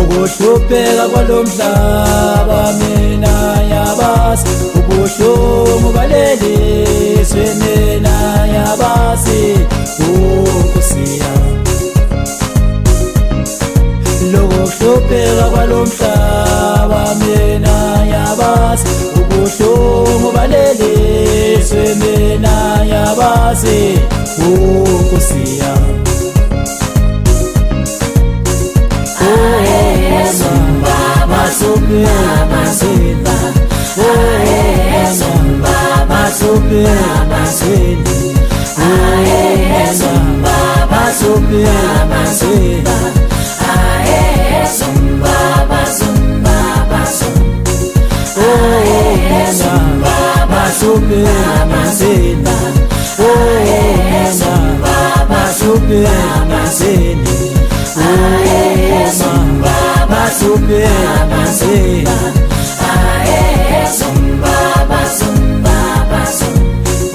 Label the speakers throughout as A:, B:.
A: ukuhlupheka kwalomhlaba mina yabazi ubuhlungu balelizwe mina yabazi Nkosi yami lokuhlupheka kwalomhlaba mina yabazi ubuhlungu balelizwe mina yabazi Nkosi yami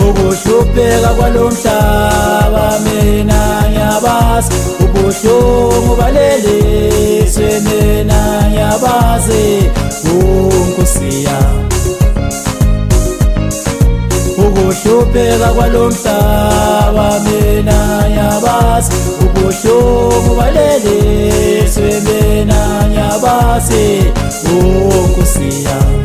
A: ukuhlupheka kwalomhlaba mina yabazi ubuhlungu balelizwe mina yabazi Nkosi yami ukuhlupheka kwalomhlaba mina yabazi ubuhlungu balelizwe mina yabazi Nkosi yami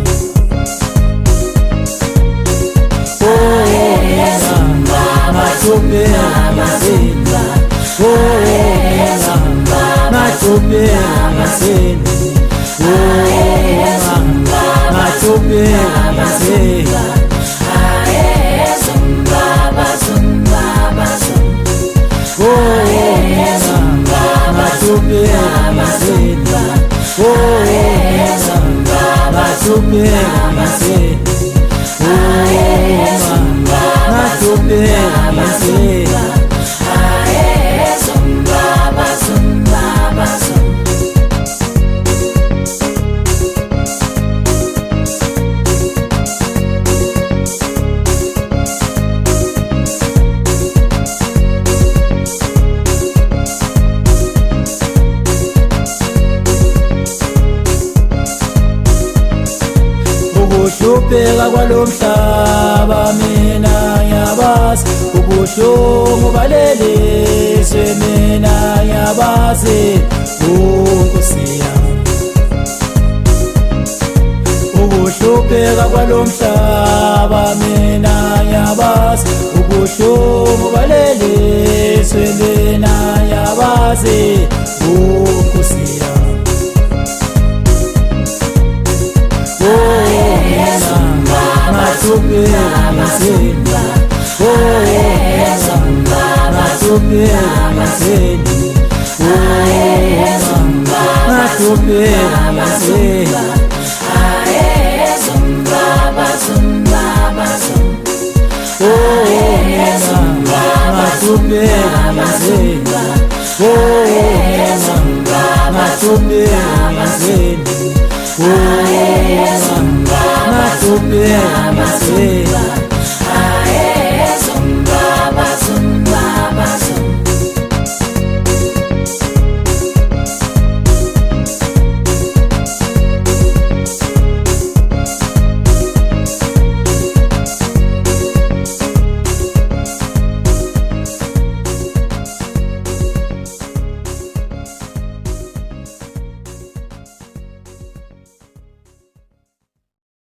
A: ukuhlupheka kwalomhlaba mina yabazi ubuhlungu balelizwe mina yabazi Nkosi yami ukuhlupheka kwalomhlaba mina yabazi ubuhlungu balelizwe mina yabazi Nkosi yami
B: Zumba,